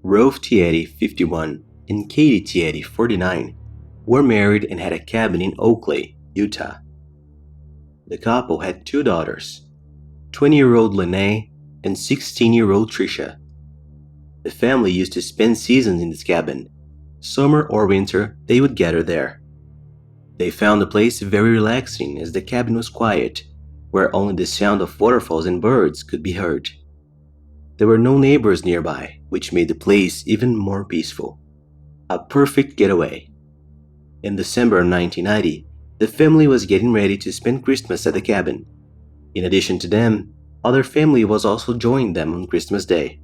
Rove Tieti, 51, and Katie Tieti, 49, were married and had a cabin in Oakley, Utah. The couple had two daughters, 20-year-old Lene and 16-year-old Trisha. The family used to spend seasons in this cabin. Summer or winter, they would gather there. They found the place very relaxing as the cabin was quiet, where only the sound of waterfalls and birds could be heard. There were no neighbors nearby, which made the place even more peaceful. A perfect getaway. In December of 1990, the family was getting ready to spend Christmas at the cabin. In addition to them, other family was also joining them on Christmas Day.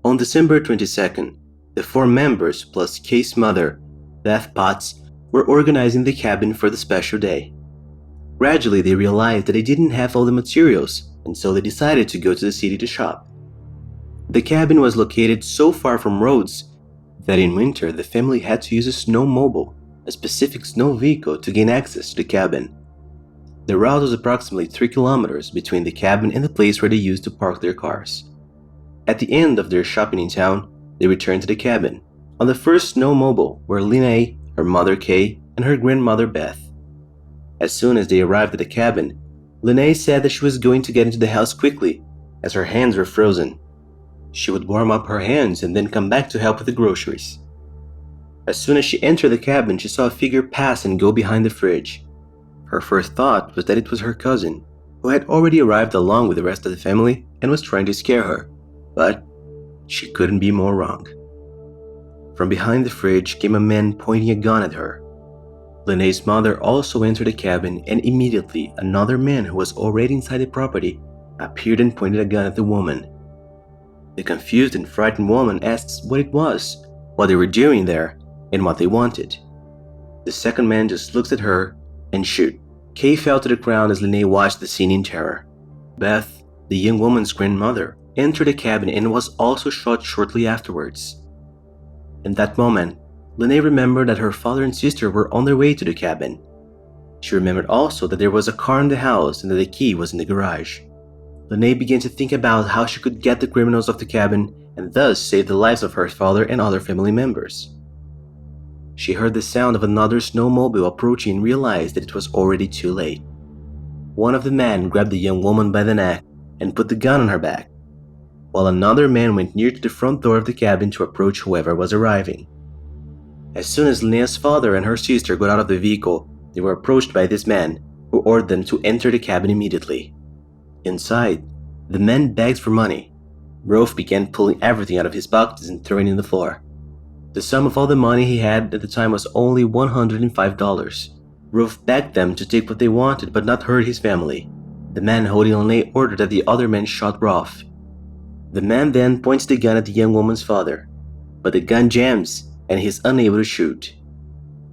On December 22nd, the four members plus Kay's mother, Beth Potts, were organizing the cabin for the special day. Gradually, they realized that they didn't have all the materials, and so they decided to go to the city to shop. The cabin was located so far from roads that in winter the family had to use a snowmobile, a specific snow vehicle, to gain access to the cabin. The route was approximately 3 kilometers between the cabin and the place where they used to park their cars. At the end of their shopping in town, they returned to the cabin on the first snowmobile were Lene, her mother Kay, and her grandmother Beth. As soon as they arrived at the cabin, Lene said that she was going to get into the house quickly as her hands were frozen. She would warm up her hands and then come back to help with the groceries. As soon as she entered the cabin, she saw a figure pass and go behind the fridge. Her first thought was that it was her cousin, who had already arrived along with the rest of the family and was trying to scare her, but she couldn't be more wrong. From behind the fridge came a man pointing a gun at her. Lene's mother also entered the cabin, and immediately another man who was already inside the property appeared and pointed a gun at the woman. The confused and frightened woman asks what it was, what they were doing there, and what they wanted. The second man just looks at her and shoots. Kay fell to the ground as Lene watched the scene in terror. Beth, the young woman's grandmother, entered the cabin and was also shot shortly afterwards. In that moment, Lene remembered that her father and sister were on their way to the cabin. She remembered also that there was a car in the house and that the key was in the garage. Lene began to think about how she could get the criminals off the cabin and thus save the lives of her father and other family members. She heard the sound of another snowmobile approaching and realized that it was already too late. One of the men grabbed the young woman by the neck and put the gun on her back, while another man went near to the front door of the cabin to approach whoever was arriving. As soon as Lene's father and her sister got out of the vehicle, they were approached by this man, who ordered them to enter the cabin immediately. Inside, the man begged for money. Rove began pulling everything out of his pockets and throwing it on the floor. The sum of all the money he had at the time was only $105. Rove begged them to take what they wanted but not hurt his family. The man holding Lene ordered that the other man shot Rove. The man then points the gun at the young woman's father, but the gun jams and he is unable to shoot.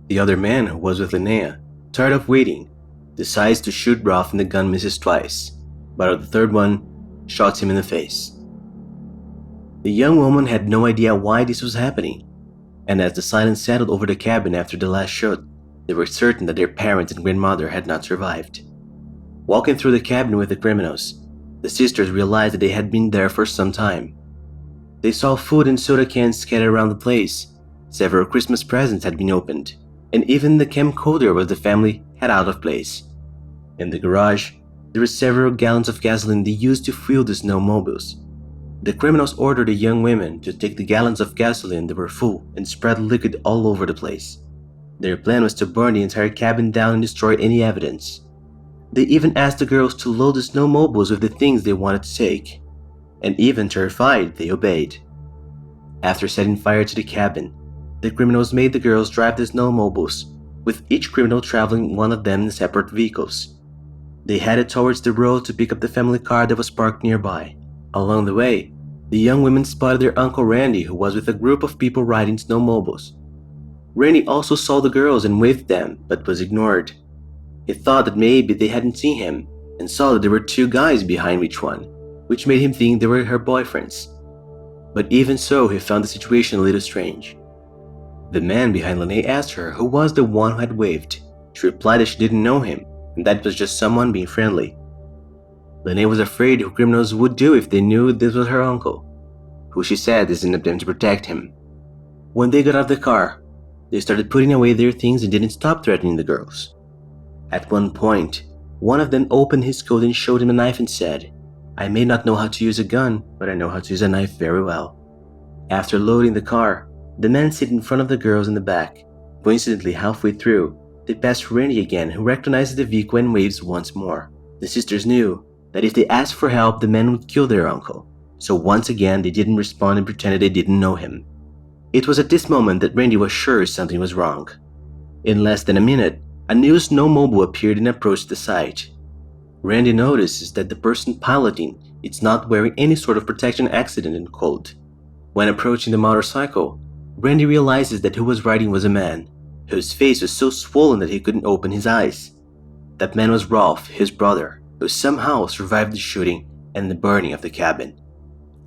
The other man, who was with Linnea, tired of waiting, decides to shoot Ralph and the gun misses twice, but the third one shoots him in the face. The young woman had no idea why this was happening, and as the silence settled over the cabin after the last shot, they were certain that their parents and grandmother had not survived. Walking through the cabin with the criminals, the sisters realized that they had been there for some time. They saw food and soda cans scattered around the place, several Christmas presents had been opened, and even the camcorder with the family had out of place. In the garage, there were several gallons of gasoline they used to fuel the snowmobiles. The criminals ordered the young women to take the gallons of gasoline that were full and spread liquid all over the place. Their plan was to burn the entire cabin down and destroy any evidence. They even asked the girls to load the snowmobiles with the things they wanted to take, and even terrified, they obeyed. After setting fire to the cabin, the criminals made the girls drive the snowmobiles, with each criminal traveling one of them in separate vehicles. They headed towards the road to pick up the family car that was parked nearby. Along the way, the young women spotted their Uncle Randy, who was with a group of people riding snowmobiles. Randy also saw the girls and waved them, but was ignored. He thought that maybe they hadn't seen him, and saw that there were two guys behind each one, which made him think they were her boyfriends. But even so, he found the situation a little strange. The man behind Lene asked her who was the one who had waved. She replied that she didn't know him, and that it was just someone being friendly. Lene was afraid what criminals would do if they knew this was her uncle. who she said is in an attempt to protect him. When they got out of the car, they started putting away their things and didn't stop threatening the girls. At one point, one of them opened his coat and showed him a knife and said, "I may not know how to use a gun, but I know how to use a knife very well." After loading the car, the men sit in front of the girls in the back. Coincidentally, halfway through, they pass Randy again, who recognizes the vehicle and waves once more. The sisters knew that if they asked for help, the men would kill their uncle. So once again, they didn't respond and pretended they didn't know him. It was at this moment that Randy was sure something was wrong. In less than a minute, a new snowmobile appeared and approached the site. Randy notices that the person piloting is not wearing any sort of protection accident in cold. When approaching the motorcycle, Randy realizes that who was riding was a man, whose face was so swollen that he couldn't open his eyes. That man was Rolf, his brother, who somehow survived the shooting and the burning of the cabin.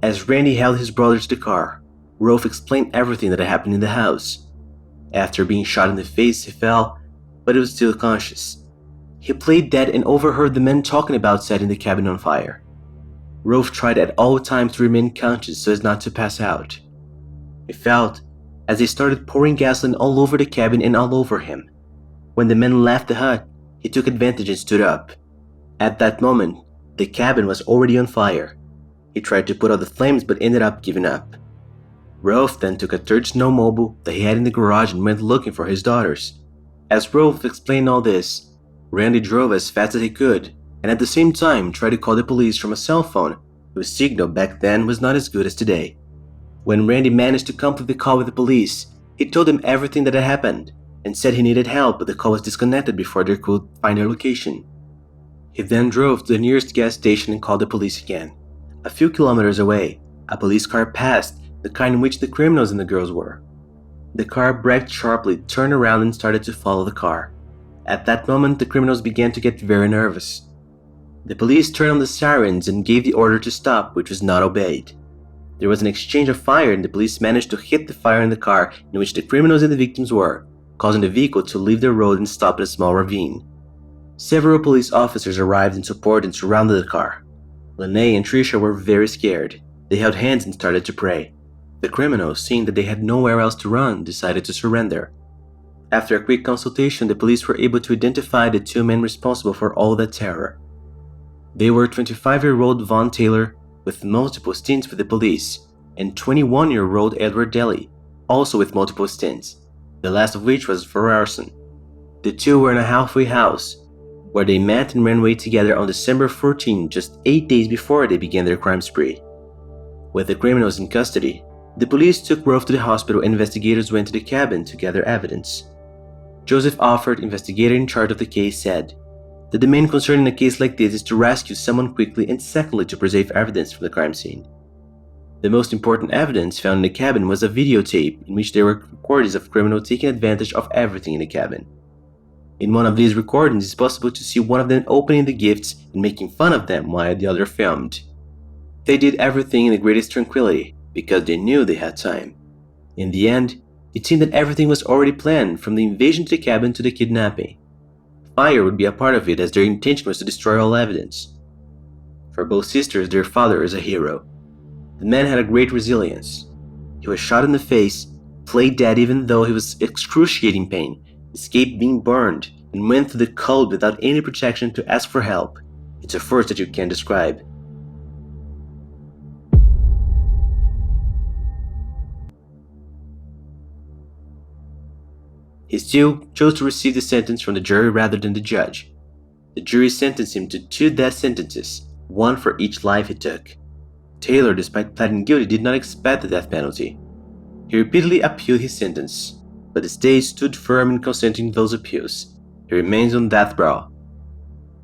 As Randy held his brother to the car, Rolf explained everything that had happened in the house. After being shot in the face, he fell, but he was still conscious. He played dead and overheard the men talking about setting the cabin on fire. Rolf tried at all times to remain conscious so as not to pass out. He felt as they started pouring gasoline all over the cabin and all over him. When the men left the hut, he took advantage and stood up. At that moment, the cabin was already on fire. He tried to put out the flames but ended up giving up. Rolf then took a third snowmobile that he had in the garage and went looking for his daughters. As Rolf explained all this, Randy drove as fast as he could and at the same time tried to call the police from a cell phone whose signal back then was not as good as today. When Randy managed to complete the call with the police, he told them everything that had happened and said he needed help, but the call was disconnected before they could find their location. He then drove to the nearest gas station and called the police again. A few kilometers away, a police car passed, the kind in which the criminals and the girls were. The car braked sharply, turned around and started to follow the car. At that moment, the criminals began to get very nervous. The police turned on the sirens and gave the order to stop, which was not obeyed. There was an exchange of fire and the police managed to hit the fire in the car in which the criminals and the victims were, causing the vehicle to leave the road and stop in a small ravine. Several police officers arrived in support and surrounded the car. Lene and Trisha were very scared. They held hands and started to pray. The criminals, seeing that they had nowhere else to run, decided to surrender. After a quick consultation, the police were able to identify the two men responsible for all that terror. They were 25-year-old Von Taylor, with multiple stints with the police, and 21-year-old Edward Daly, also with multiple stints, the last of which was for arson. The two were in a halfway house, where they met and ran away together on December 14, just 8 days before they began their crime spree. With the criminals in custody, the police took Rolf to the hospital and investigators went to the cabin to gather evidence. Joseph Offord, investigator in charge of the case, said that the main concern in a case like this is to rescue someone quickly and secondly to preserve evidence from the crime scene. The most important evidence found in the cabin was a videotape in which there were recordings of criminals taking advantage of everything in the cabin. In one of these recordings, it's possible to see one of them opening the gifts and making fun of them while the other filmed. They did everything in the greatest tranquility because they knew they had time. In the end, it seemed that everything was already planned, from the invasion to the cabin to the kidnapping. Fire would be a part of it as their intention was to destroy all evidence. For both sisters, their father is a hero. The man had a great resilience. He was shot in the face, played dead even though he was excruciating pain, escaped being burned, and went through the cold without any protection to ask for help. It's a force that you can't describe. He still chose to receive the sentence from the jury rather than the judge. The jury sentenced him to 2 death sentences, one for each life he took. Taylor, despite pleading guilty, did not expect the death penalty. He repeatedly appealed his sentence, but the state stood firm in consenting to those appeals. He remains on death row.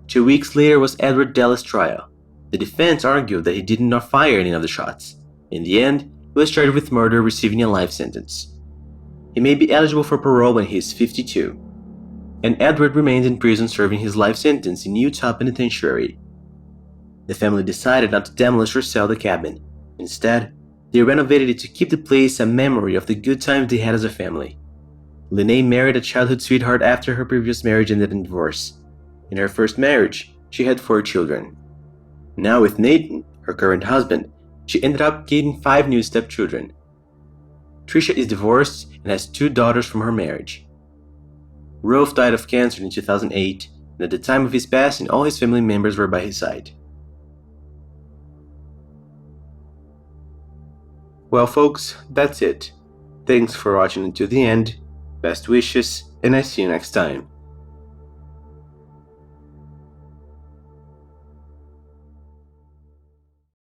2 weeks later was Edward Daly's trial. The defense argued that he did not fire any of the shots. In the end, he was charged with murder, receiving a life sentence. He may be eligible for parole when he is 52. And Edward remains in prison serving his life sentence in Utah Penitentiary. The family decided not to demolish or sell the cabin. Instead, they renovated it to keep the place a memory of the good times they had as a family. Lene married a childhood sweetheart after her previous marriage ended in divorce. In her first marriage, she had 4 children. Now with Nathan, her current husband, She ended up getting 5 new stepchildren. Tricia is divorced and has 2 daughters from her marriage. Rolf died of cancer in 2008, and at the time of his passing, all his family members were by his side. Well, folks, that's it. Thanks for watching until the end. Best wishes, and I see you next time.